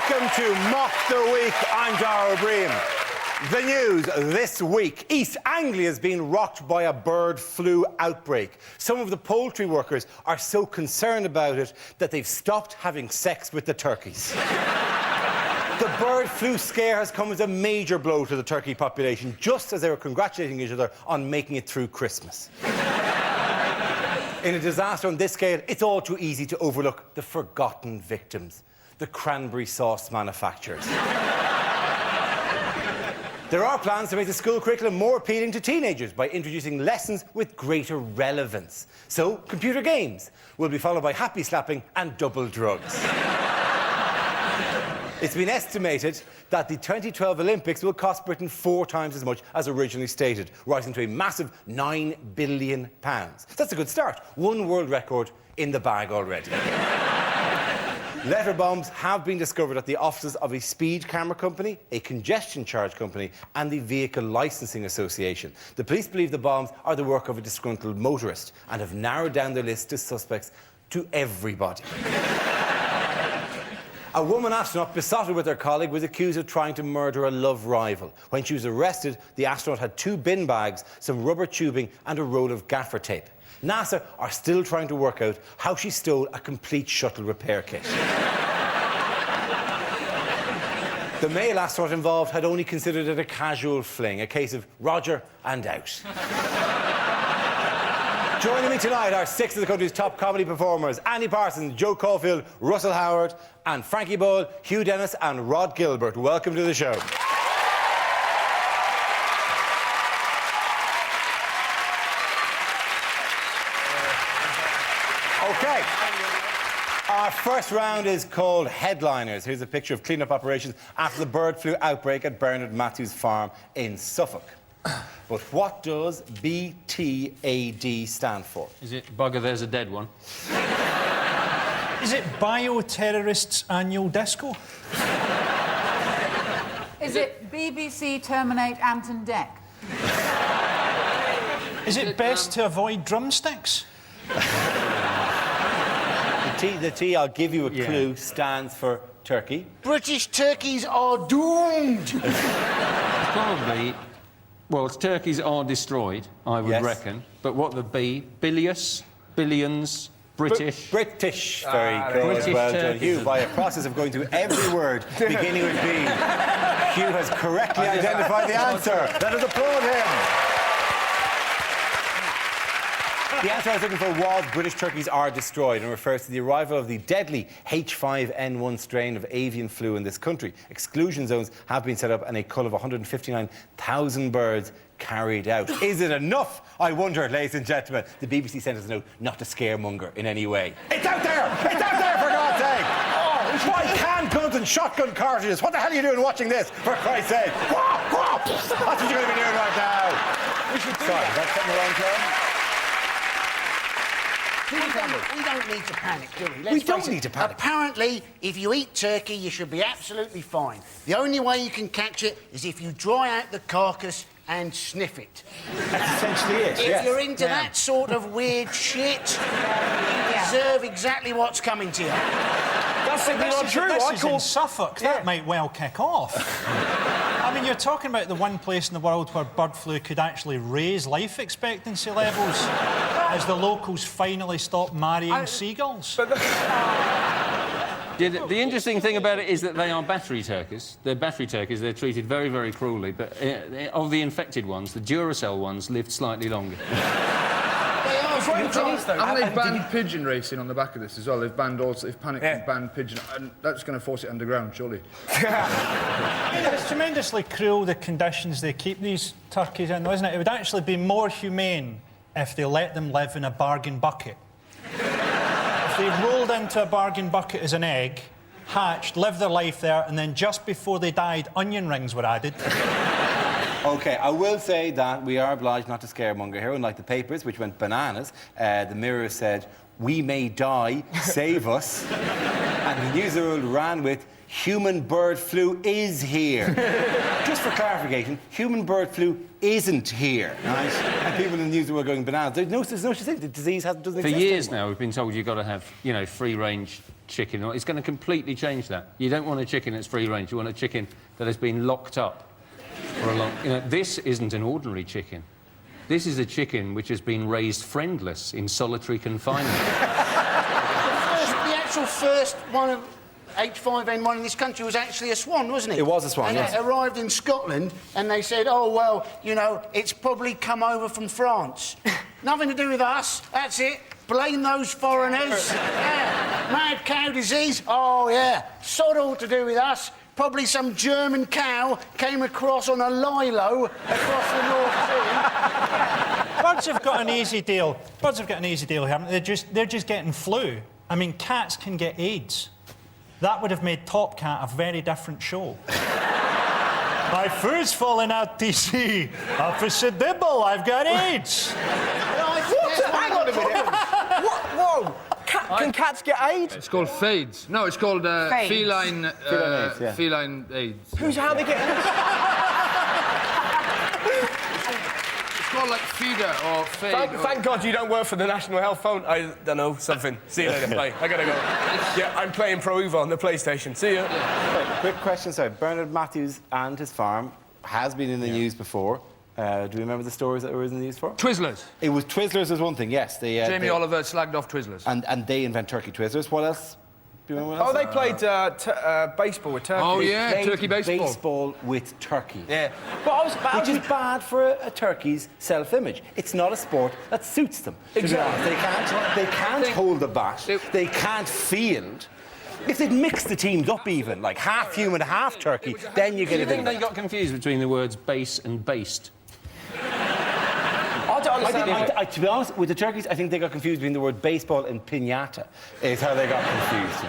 Welcome to Mock the Week. I'm Dara. The news this week. East Anglia has been rocked by a bird flu outbreak. Some of the poultry workers are so concerned about it that they've stopped having sex with the turkeys. The bird flu scare has come as a major blow to the turkey population, just as they were congratulating each other on making it through Christmas. In a disaster on this scale, it's all too easy to overlook the forgotten victims, the cranberry sauce manufacturers. There are plans to make the school curriculum more appealing to teenagers by introducing lessons with greater relevance. So, computer games will be followed by happy slapping and double drugs. It's been estimated that the 2012 Olympics will cost Britain 4 times as much as originally stated, rising to a massive £9 billion. That's a good start. 1 world record in the bag already. Letter bombs have been discovered at the offices of a speed camera company, a congestion charge company and the Vehicle Licensing Association. The police believe the bombs are the work of a disgruntled motorist and have narrowed down their list of suspects to everybody. A woman astronaut besotted with her colleague was accused of trying to murder a love rival. When she was arrested, the astronaut had 2 bin bags, some rubber tubing and a roll of gaffer tape. NASA are still trying to work out how she stole a complete shuttle repair kit. The male astronaut involved had only considered it a casual fling, a case of Roger and out. Joining me tonight are 6 of the country's top comedy performers: Andy Parsons, Joe Caulfield, Russell Howard and Frankie Boyle, Hugh and Rhod Gilbert. Welcome to the show. OK. Our first round is called Headliners. Here's a picture of clean-up operations after the bird flu outbreak at Bernard Matthews Farm in Suffolk. But what does BTAD stand for? Is it bugger there's a dead one? Is it Bioterrorists Annual Disco? Is it BBC Terminate Anton Deck? Is it best to avoid drumsticks? The T, I'll give you a clue, stands for turkey. British turkeys are doomed! Probably... Well, turkeys are destroyed, I would reckon. But what the B? Bilious? Billions? British? British. Very good. British Well done, turkeys. Hugh. By a process of going through every word beginning with B, Hugh has correctly identified the answer. Let us applaud him. The answer I was looking for was British turkeys are destroyed and refers to the arrival of the deadly H5N1 strain of avian flu in this country. Exclusion zones have been set up and a cull of 159,000 birds carried out. Is it enough? I wonder, ladies and gentlemen. The BBC sent us a note not to scaremonger in any way. It's out there! It's out there, for God's sake! Oh, why can guns and shotgun cartridges? What the hell are you doing watching this, for Christ's sake? That's what you're going to be doing right now. We should do Sorry, is that something wrong, Claire? We don't need to panic, do we? We don't need to panic. Apparently, if you eat turkey, you should be absolutely fine. The only way you can catch it is if you dry out the carcass and sniff it. That's essentially it, If you're into that sort of weird shit, you deserve exactly what's coming to you. That's simply not true. I call Suffolk. That might well kick off. I mean, you're talking about the one place in the world where bird flu could actually raise life expectancy levels as the locals finally stop marrying seagulls. The interesting thing about it is that they are battery turkeys. They're battery turkeys. They're treated very, very cruelly. But of the infected ones, the Duracell ones lived slightly longer. And they've banned pigeon racing on the back of this as well. They've panicked and banned pigeon, and that's going to force it underground, surely. It's tremendously cruel, the conditions they keep these turkeys in, isn't it? It would actually be more humane if they let them live in a bargain bucket. If they rolled into a bargain bucket as an egg, hatched, lived their life there, and then just before they died, onion rings were added. OK, I will say that we are obliged not to scaremonger here. Unlike the papers, which went bananas, the Mirror said, "We may die, save us." And the newsworld ran with, "Human bird flu is here." Just for clarification, human bird flu isn't here, right? And people in the news were going bananas. There's no such thing. The disease doesn't exist For years anymore. now, we've been told you've got to have, free-range chicken. It's going to completely change that. You don't want a chicken that's free range. You want a chicken that has been locked up for a long... You know, this isn't an ordinary chicken. This is a chicken which has been raised friendless in solitary confinement. The actual first one of H5N1 in this country was actually a swan, wasn't it? It was a swan, and yes. it arrived in Scotland, and they said, oh, well, you know, it's probably come over from France. Nothing to do with us, that's it. Blame those foreigners. Yeah. Mad cow disease, oh, yeah. Sod all to do with us. Probably some German cow came across on a lilo across the North Sea. Birds have got an easy deal. Birds have got an easy deal, haven't they? They're just getting flu. I mean, cats can get AIDS. That would have made Top Cat a very different show. My food's falling out, TC. Officer Dibble, I've got AIDS. Hang on a minute. Whoa! Can cats get AIDS? It's called fades. No, it's called Fades. feline... Feline AIDS, yeah. Feline AIDS. How they get AIDS? It's called, like, feeder or fade. Thank God you don't work for the National Health Phone. I don't know, something. See you later, bye. I gotta go. Yeah, I'm playing Pro Evo on the PlayStation. See ya. Right, quick question, sorry. Bernard Matthews and his farm has been in the news before. Do you remember the stories that were in the news for? Twizzlers. It was Twizzlers was one thing, yes. Jamie Oliver slagged off Twizzlers. And they invent turkey Twizzlers. What else? Do you remember what Oh, else? they played baseball with turkey. Oh, yeah, Played turkey baseball. baseball with turkey. Yeah. But Which is bad for a turkey's self-image. It's not a sport that suits them. to be Exactly. honest. They can't hold the bat. They can't field. If they'd mix the teams up even, like half human, half turkey, then you get Do you a think big... they got confused between the words base and based? I don't understand. To be honest, with the turkeys, I think they got confused between the word baseball and piñata, is how they got confused.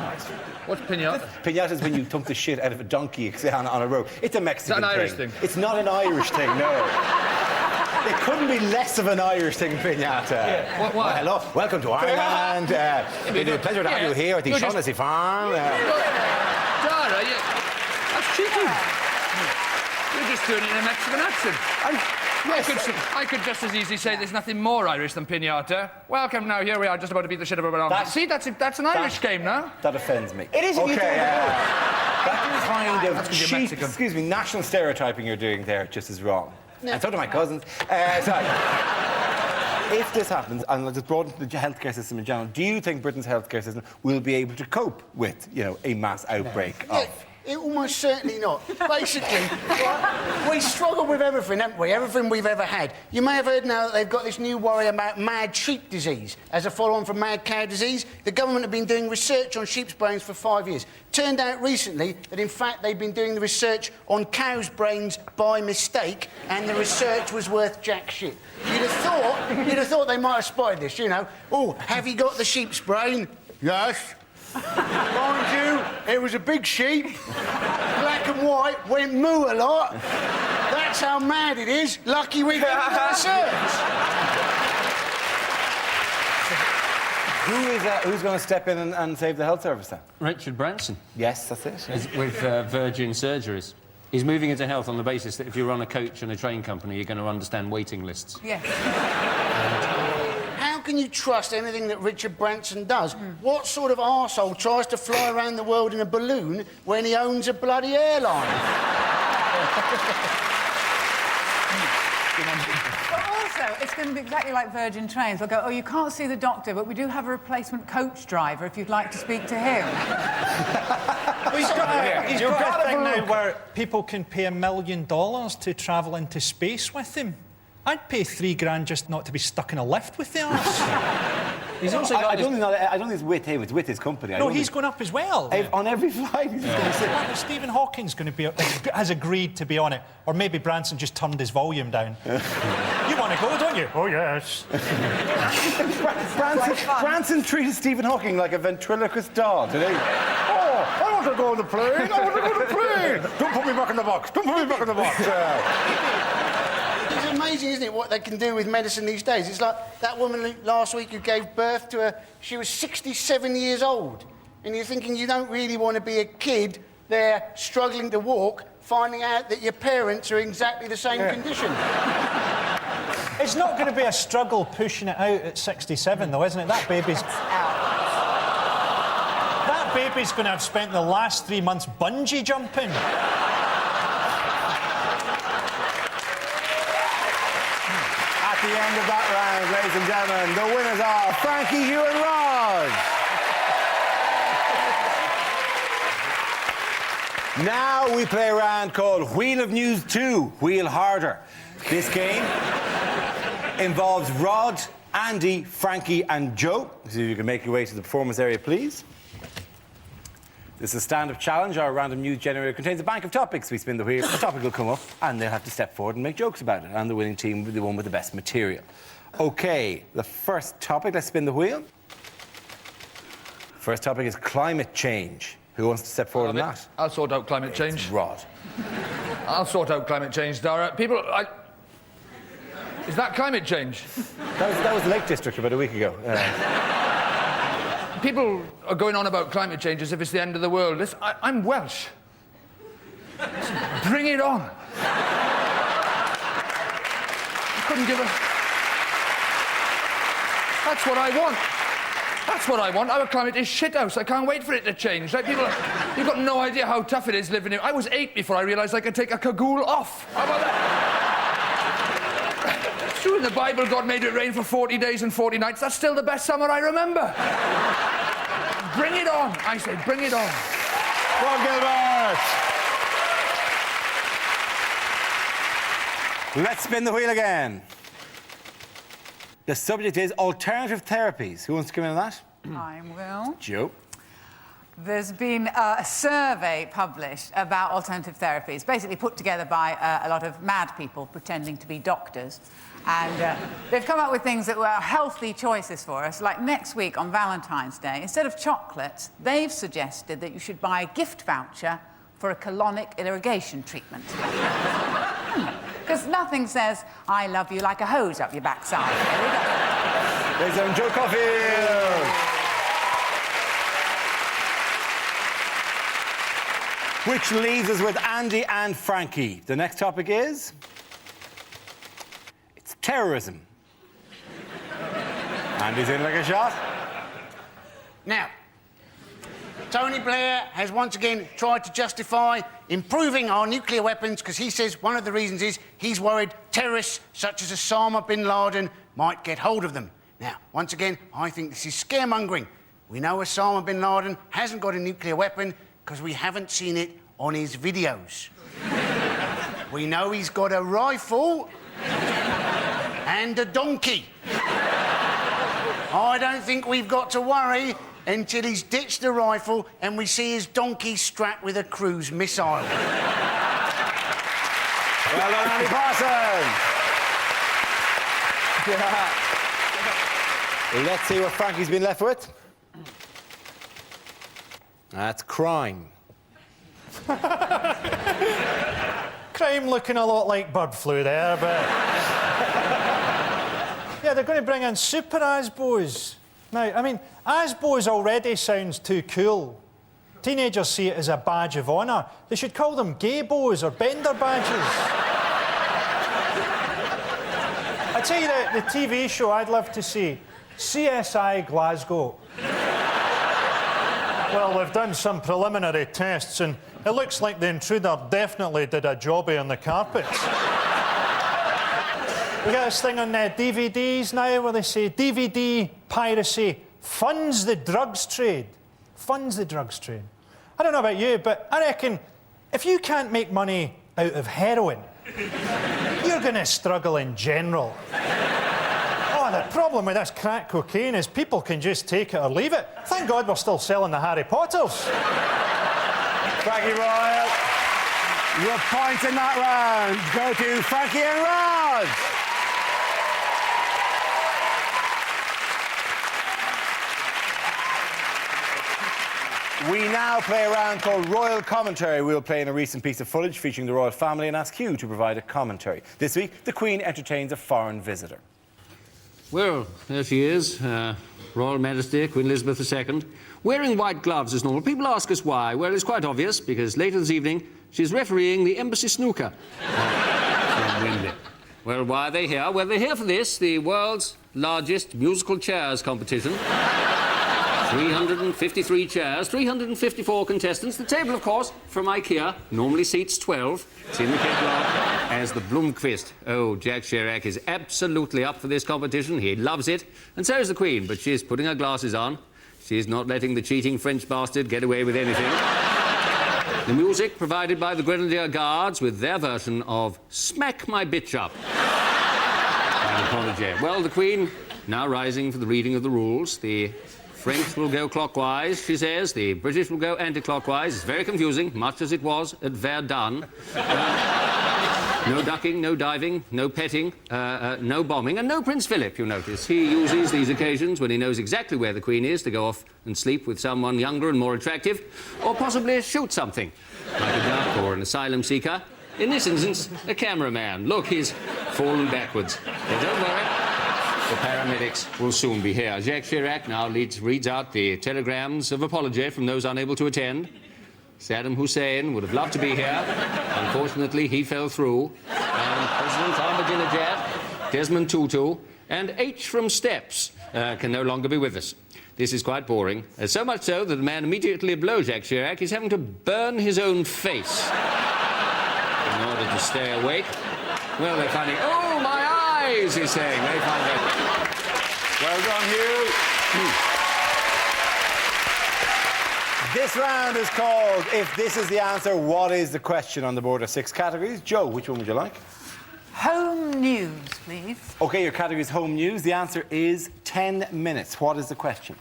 What's pinata? Piñata is when you thump the shit out of a donkey on a road. It's a Mexican Is that an Irish thing? It's not an Irish thing, no. It couldn't be less of an Irish thing, piñata. Yeah. What? Well, hello, welcome to Ireland. It's a pleasure to have you here at the Shaughnessy Farm. Dara, that's cheeky. You're just doing it in a Mexican accent. I could just as easily say there's nothing more Irish than pinata. Welcome now, here we are, just about to beat the shit out of a donkey. See, that's an Irish game now. That offends me. It is if you do it. That kind of That's 'cause you're cheap, Mexican. excuse me, national stereotyping you're doing there just as wrong. And so do my cousins. Sorry. If this happens, and let's just broaden the healthcare system in general, do you think Britain's healthcare system will be able to cope with, you know, a mass outbreak of... It almost certainly not. Basically, we struggle with everything, haven't we? Everything we've ever had. You may have heard now that they've got this new worry about mad sheep disease as a follow-on from mad cow disease. The government have been doing research on sheep's brains for 5 years. Turned out recently that, in fact, they've been doing the research on cows' brains by mistake, and the research was worth jack shit. You'd have thought they might have spotted this, you know. Oh, have you got the sheep's brain? Yes. Mind you, it was a big sheep, black and white, went moo a lot. That's how mad it is. Lucky we did the research. Who's going to step in and save the health service then? Richard Branson. Yes, that's it. Is with Virgin Surgeries. He's moving into health on the basis that if you run a coach and a train company, you're going to understand waiting lists. Yes. How can you trust anything that Richard Branson does? What sort of arsehole tries to fly around the world in a balloon when he owns a bloody airline? But also, it's going to be exactly like Virgin Trains. They'll go, oh, you can't see the doctor, but we do have a replacement coach driver if you'd like to speak to him. He's got a thing now where people can pay $1 million to travel into space with him. I'd pay $3,000 just not to be stuck in a lift with the arse. He's also got I don't think it's with him, it's with his company. No, he's going up as well. On every flight, he's just going to sit... Stephen Hawking's going to be has agreed to be on it, or maybe Branson just turned his volume down. You want to go, don't you? Oh yes. Branson treated Stephen Hawking like a ventriloquist doll, did he? Oh, I want to go on the plane. I want to go on the plane. Don't put me back in the box. Don't put me back in the box. It's amazing, isn't it, what they can do with medicine these days? It's like that woman last week who gave birth to she was 67 years old. And you're thinking you don't really want to be a kid there struggling to walk, finding out that your parents are exactly the same condition. It's not going to be a struggle pushing it out at 67, though, isn't it? That baby's going to have spent the last 3 months bungee jumping. At the end of that round, ladies and gentlemen, the winners are Frankie, Hugh and Rhod. Now we play a round called Wheel of News 2, Wheel Harder. This game involves Rhod, Andy, Frankie and Joe. So you can make your way to the performance area, please. This is a stand-up challenge. Our random news generator contains a bank of topics. We spin the wheel, a topic will come up, and they'll have to step forward and make jokes about it. And the winning team will be the one with the best material. OK, the first topic, let's spin the wheel. First topic is climate change. Who wants to step forward on that? I'll sort out climate change. It's Rhod. I'll sort out climate change, Dara. People, Is that climate change? That was the Lake District about a week ago. People are going on about climate change as if it's the end of the world. Listen, I'm Welsh. Bring it on. I couldn't give a... That's what I want. That's what I want. Our climate is shithouse. I can't wait for it to change. Like, people, you've got no idea how tough it is living here. I was 8 before I realised I could take a cagoule off. How about that? It's true in the Bible God made it rain for 40 days and 40 nights. That's still the best summer I remember. Bring it on. I say, bring it on. Well, Gilbert. Let's spin the wheel again. The subject is alternative therapies. Who wants to come in on that? I will. Joe. There's been a survey published about alternative therapies, basically put together by a lot of mad people pretending to be doctors. And they've come up with things that were healthy choices for us. Like next week on Valentine's Day, instead of chocolates, they've suggested that you should buy a gift voucher for a colonic irrigation treatment. Because nothing says, I love you like a hose up your backside. Ladies and Joe Caulfield. Which leaves us with Andy and Frankie. The next topic is... it's terrorism. Andy's in like a shot. Now, Tony Blair has once again tried to justify improving our nuclear weapons because he says one of the reasons is he's worried terrorists such as Osama bin Laden might get hold of them. Now, once again, I think this is scaremongering. We know Osama bin Laden hasn't got a nuclear weapon because we haven't seen it on his videos. We know he's got a rifle and a donkey. I don't think we've got to worry until he's ditched the rifle and we see his donkey strapped with a cruise missile. Well done, Andy Parsons. Let's see what Frankie's been left with. That's crime. Crime looking a lot like bird flu there, but... yeah, they're going to bring in super Asbos. Now, I mean, Asbos already sounds too cool. Teenagers see it as a badge of honour. They should call them gay-bos or bender badges. I tell you, the TV show I'd love to see, CSI Glasgow. Well, they've done some preliminary tests and it looks like the intruder definitely did a jobbie on the carpets. We got this thing on DVDs now where they say DVD piracy funds the drugs trade. Funds the drugs trade. I don't know about you, but I reckon if you can't make money out of heroin, you're going to struggle in general. Oh, the problem with this crack cocaine is people can just take it or leave it. Thank God we're still selling the Harry Potters. Frankie Royal. Your points in that round go to Frankie and Rhod. We now play a round called Royal Commentary. We'll play in a recent piece of footage featuring the royal family and ask Hugh to provide a commentary. This week, the Queen entertains a foreign visitor. Well, there she is, Royal Majesty, Queen Elizabeth II, wearing white gloves as normal. People ask us why. Well, it's quite obvious, because later this evening, she's refereeing the embassy snooker. Well, why are they here? Well, they're here for this, the world's largest musical chairs competition. 353 chairs, 354 contestants. The table, of course, from IKEA, normally seats 12. It's in the catalogue as the Blomqvist. Oh, Jack Chirac is absolutely up for this competition. He loves it. And so is the Queen, but she's putting her glasses on. She's not letting the cheating French bastard get away with anything. The music provided by the Grenadier Guards with their version of Smack My Bitch Up. By the Prodigy. Well, the Queen now rising for the reading of the rules. The French will go clockwise, she says. The British will go anti-clockwise. It's very confusing, much as it was at Verdun. No ducking, no diving, no petting, no bombing, and no Prince Philip, you'll notice. He uses these occasions when he knows exactly where the Queen is to go off and sleep with someone younger and more attractive, or possibly shoot something, like a duck or an asylum seeker. In this instance, a cameraman. Look, he's fallen backwards. But don't worry, the paramedics will soon be here. Jacques Chirac now reads out the telegrams of apology from those unable to attend. Saddam Hussein would have loved to be here. Unfortunately, he fell through. And President Ahmadinejad, Desmond Tutu, and H from Steps can no longer be with us. This is quite boring. So much so that the man immediately below Jacques Chirac is having to burn his own face in order to stay awake. Well, they're finding... Oh, my eyes, he's saying. They find that... Well done, Hugh. This round is called If This Is the Answer, What Is the Question? On the board are 6 categories. Joe, which one would you like? Home news, please. OK, your category is home news. The answer is 10 minutes. What is the question?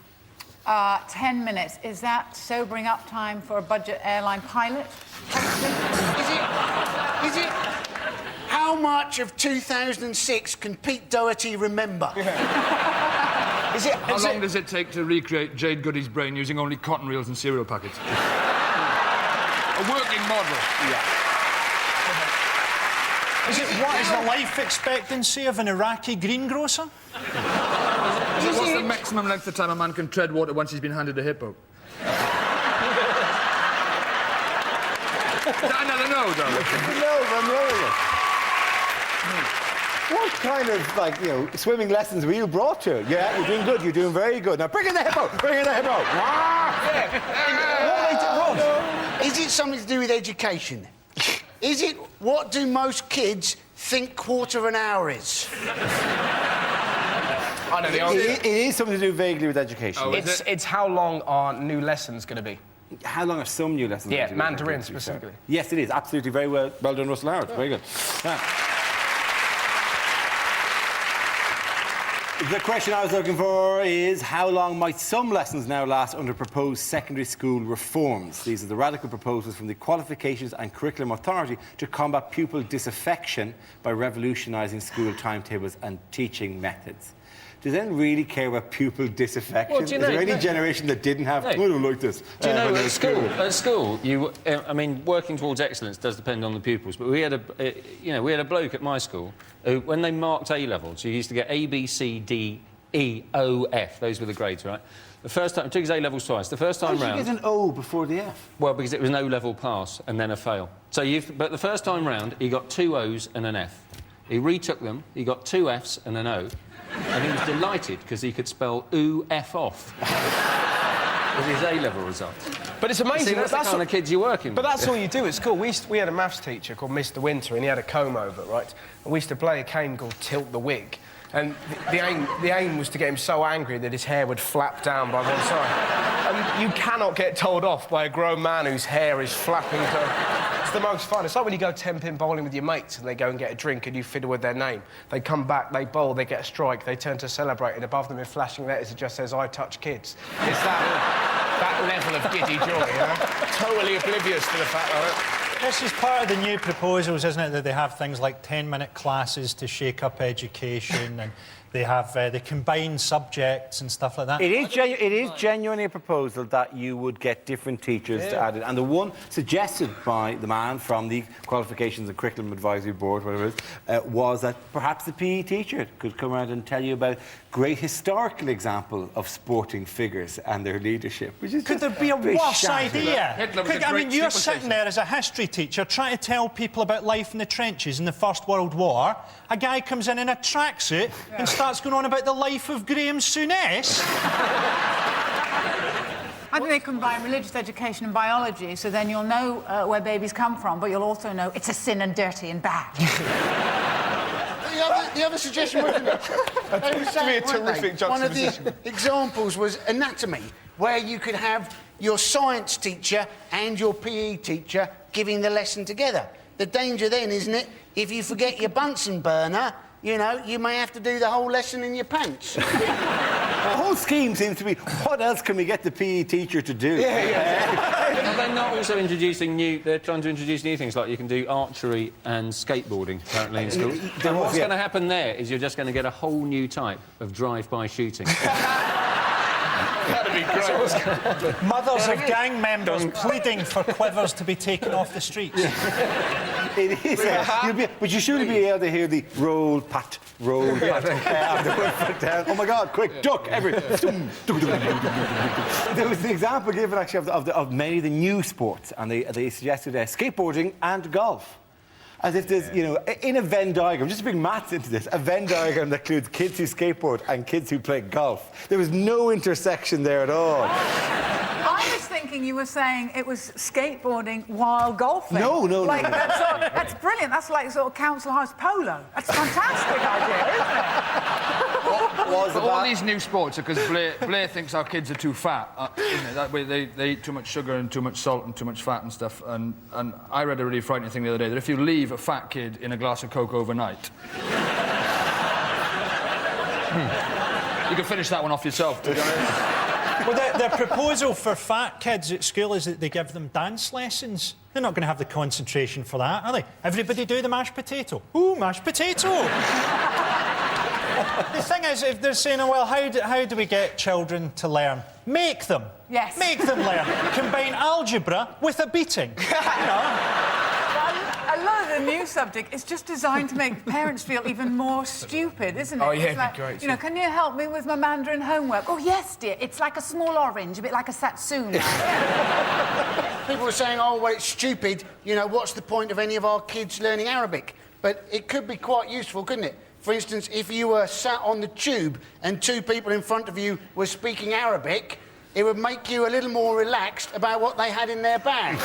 10 minutes. Is that sobering up time for a budget airline pilot? Is it? How much of 2006 can Pete Doherty remember? How long does it take to recreate Jade Goody's brain using only cotton reels and cereal packets? A working model. Yeah. What is the life expectancy of an Iraqi greengrocer? What's the maximum length of time a man can tread water once he's been handed a hippo? Another no, though. No. What kind of, like, you know, swimming lessons were you brought to? Yeah, you're doing good, you're doing very good. Now bring in the hippo, bring in the hippo. Is it something to do with education? Is it what do most kids think quarter of an hour is? I know the answer. It is something to do vaguely with education. Oh, it's how long are new lessons going to be? How long are some new lessons? Yeah, Mandarin specifically. Yes, it is. Absolutely. Very well done, Russell Howard. Very good. Now, the question I was looking for is how long might some lessons now last under proposed secondary school reforms? These are the radical proposals from the Qualifications and Curriculum Authority to combat pupil disaffection by revolutionising school timetables and teaching methods. Does anyone really care about pupil disaffection? Well, do you know, is there any generation that didn't have... I don't like this. Do you know, at school, I mean, working towards excellence does depend on the pupils, but we had a bloke at my school who, when they marked A-levels, you used to get A, B, C, D, E, O, F. Those were the grades, right? The first time... Took his A-levels twice. The first time round... Why did you get an O before the F? Well, because it was an O-level pass and then a fail. So but the first time round, he got 2 O's and an F. He retook them, he got 2 F's and an O. And he was delighted because he could spell F off with his A-level results. But it's amazing. See, that's the kind of kids you're working with. But that's all you do at school. We had a maths teacher called Mr. Winter, and he had a comb over, right? And we used to play a game called Tilt the Wig. And the aim was to get him so angry that his hair would flap down by one side. And you cannot get told off by a grown man whose hair is flapping to... It's the most fun. It's like when you go 10-pin bowling with your mates and they go and get a drink and you fiddle with their name. They come back, they bowl, they get a strike, they turn to celebrate, and above them in flashing letters it just says, I touch kids. It's that level of giddy joy, you know? Totally oblivious to the fact that... This is part of the new proposals, isn't it, that they have things like 10-minute classes to shake up education and they have they combine subjects and stuff like that. It is genuinely a proposal that you would get different teachers to add it. And the one suggested by the man from the Qualifications and Curriculum Advisory Board, whatever it is, was that perhaps the PE teacher could come around and tell you about great historical example of sporting figures and their leadership. Which is Could there be a worse idea? I mean, you're sitting station. there as a history teacher trying to tell people about life in the trenches in the First World War. A guy comes in a tracksuit and starts going on about the life of Graham Souness. I think they combine religious education and biology, so then you'll know where babies come from, but you'll also know it's a sin and dirty and bad. The other suggestion was, they were saying, weren't they? One of the examples was anatomy, where you could have your science teacher and your PE teacher giving the lesson together. The danger then, isn't it, if you forget your Bunsen burner, you know, you may have to do the whole lesson in your pants. The whole scheme seems to be, what else can we get the PE teacher to do? Well, they're not also introducing they're trying to introduce new things, like you can do archery and skateboarding, apparently, in schools. And what's going to happen there is you're just going to get a whole new type of drive-by shooting. That'd be great. Mothers of gang members pleading for quivers to be taken off the streets. It is. But you shouldn't be able to hear the roll, pat, roll, pat. The one foot down. Oh my God! Quick, duck! There was an example given actually of many of the new sports, and they suggested skateboarding and golf. As if there's, you know, in a Venn diagram, just to bring maths into this, a Venn diagram that includes kids who skateboard and kids who play golf. There was no intersection there at all. I was thinking you were saying it was skateboarding while golfing. No. Like, that's brilliant. That's like sort of council house polo. That's a fantastic idea, isn't it? All these new sports are because Blair thinks our kids are too fat. Isn't it? That way they eat too much sugar and too much salt and too much fat and stuff. And I read a really frightening thing the other day, that if you leave a fat kid in a glass of Coke overnight... You can finish that one off yourself, to be honest. Well, their proposal for fat kids at school is that they give them dance lessons. They're not going to have the concentration for that, are they? Everybody do the mashed potato. Ooh, mashed potato! The thing is, if they're saying, oh, well, how do we get children to learn? Make them. Yes. Make them learn. Combine algebra with a beating. You know? I love the new subject. It's just designed to make parents feel even more stupid, isn't it? Oh, yeah, It's it'd be great, You know, can you help me with my Mandarin homework? Oh, yes, dear. It's like a small orange, a bit like a satsuma. People were saying, oh, well, it's stupid. You know, what's the point of any of our kids learning Arabic? But it could be quite useful, couldn't it? For instance, if you were sat on the tube and two people in front of you were speaking Arabic, it would make you a little more relaxed about what they had in their bag.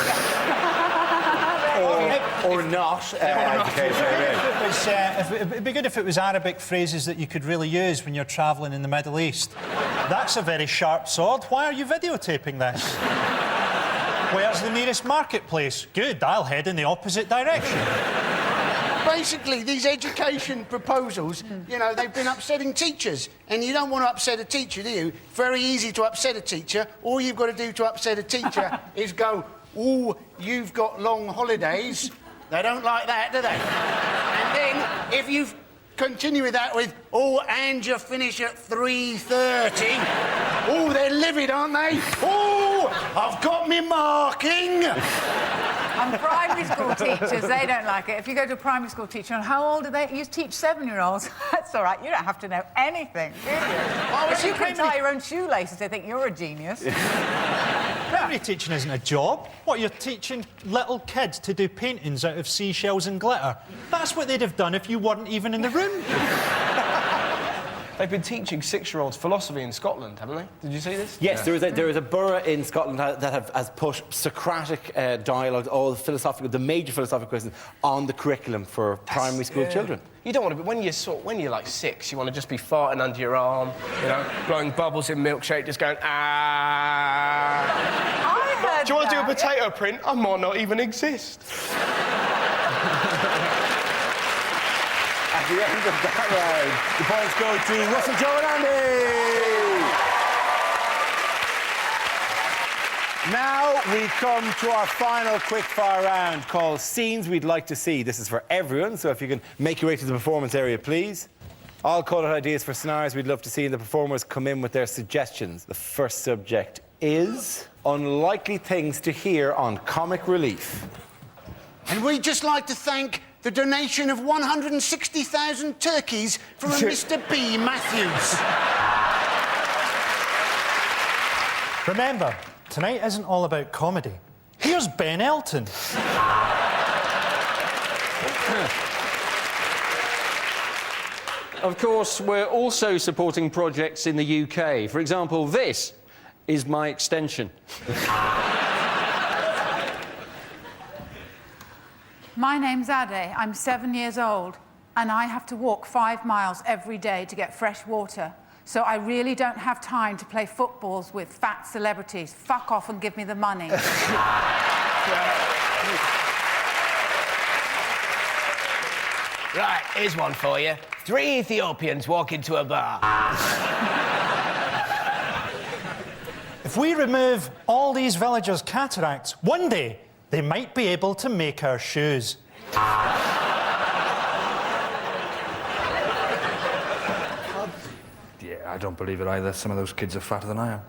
or not. It'd be good if it was Arabic phrases that you could really use when you're travelling in the Middle East. That's a very sharp sword. Why are you videotaping this? Where's the nearest marketplace? Good, I'll head in the opposite direction. Basically, these education proposals, you know, they've been upsetting teachers. And you don't want to upset a teacher, do you? Very easy to upset a teacher. All you've got to do to upset a teacher is go, ooh, you've got long holidays. They don't like that, do they? And then, if you continue with that with, oh, and you finish at 3:30. Oh, they're livid, aren't they? Oh, I've got me marking. And primary school teachers, they don't like it. If you go to a primary school teacher, and how old are they? You teach 7-year-olds. That's all right. You don't have to know anything, do you? If you can tie your own shoelaces, they think you're a genius. Primary teaching isn't a job. What, you're teaching little kids to do paintings out of seashells and glitter? That's what they'd have done if you weren't even in the room. They've been teaching 6-year-olds philosophy in Scotland, haven't they? Did you see this? Yes, there is a borough in Scotland that has put Socratic dialogue, all the major philosophical questions, on the curriculum for primary school children. You don't want to be... When you're like 6, you want to just be farting under your arm, you know, blowing bubbles in milkshake, just going, ah... I heard Do you want to do a that. potato print? I might not even exist. At the end of that round, the points go to Russell, Joe and Andy! Now we come to our final quickfire round called Scenes We'd Like to See. This is for everyone, so if you can make your way to the performance area, please. I'll call out ideas for scenarios we'd love to see, and the performers come in with their suggestions. The first subject is unlikely things to hear on Comic Relief. And we'd just like to thank the donation of 160,000 turkeys from a Mr. B. Matthews. Remember, tonight isn't all about comedy. Here's Ben Elton. Of course, we're also supporting projects in the UK. For example, this is my extension. My name's Ade. I'm 7 years old, and I have to walk 5 miles every day to get fresh water. So I really don't have time to play footballs with fat celebrities. Fuck off and give me the money. Right, here's one for you. 3 Ethiopians walk into a bar. If we remove all these villagers' cataracts, one day they might be able to make our shoes. Yeah, I don't believe it either. Some of those kids are fatter than I am.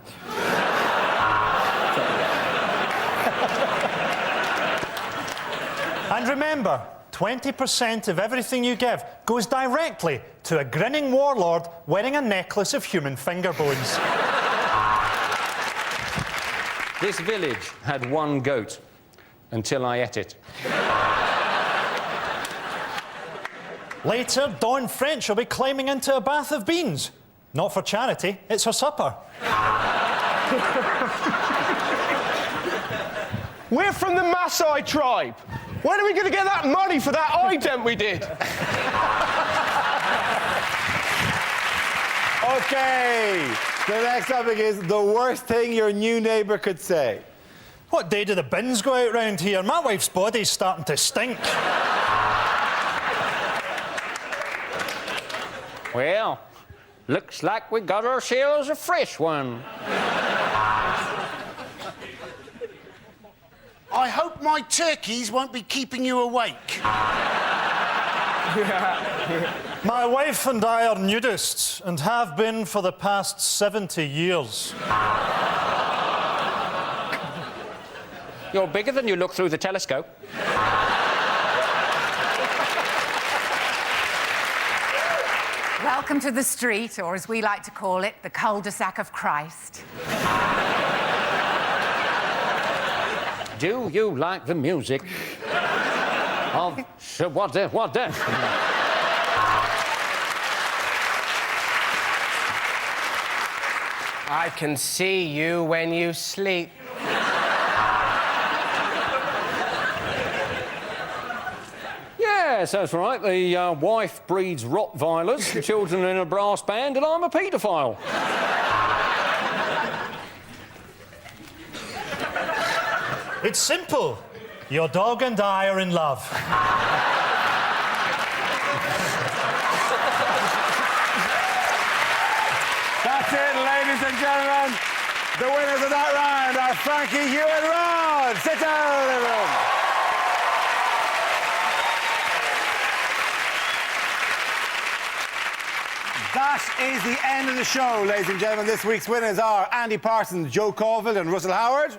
And remember, 20% of everything you give goes directly to a grinning warlord wearing a necklace of human finger bones. This village had 1 goat until I ate it. Later, Dawn French will be climbing into a bath of beans. Not for charity, it's her supper. We're from the Maasai tribe. When are we going to get that money for that ident we did? OK, the next topic is the worst thing your new neighbour could say. What day do the bins go out round here? My wife's body's starting to stink. Well, looks like we got ourselves a fresh one. I hope my turkeys won't be keeping you awake. My wife and I are nudists and have been for the past 70 years. You're bigger than you look through the telescope. Welcome to the street, or as we like to call it, the cul-de-sac of Christ. Do you like the music of... What the? I can see you when you sleep. Yes, that's right. The wife breeds Rottweilers, the children in a brass band, and I'm a paedophile. It's simple. Your dog and I are in love. That's it, ladies and gentlemen. The winners of that round are Frankie, Hugh and Rhod. Sit down, everyone. That is the end of the show, ladies and gentlemen. This week's winners are Andy Parsons, Joe Caulfield and Russell Howard.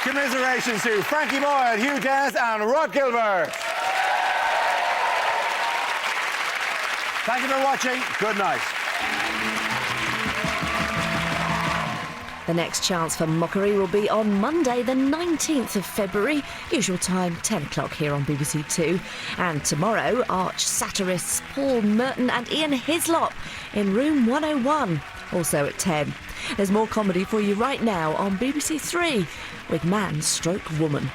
Commiserations to Frankie Boyle, Hugh Dennis and Rhod Gilbert. Thank you for watching. Good night. The next chance for mockery will be on Monday, the 19th of February, usual time, 10 o'clock here on BBC Two. And tomorrow, arch satirists Paul Merton and Ian Hislop in Room 101, also at 10. There's more comedy for you right now on BBC Three with Man Stroke Woman.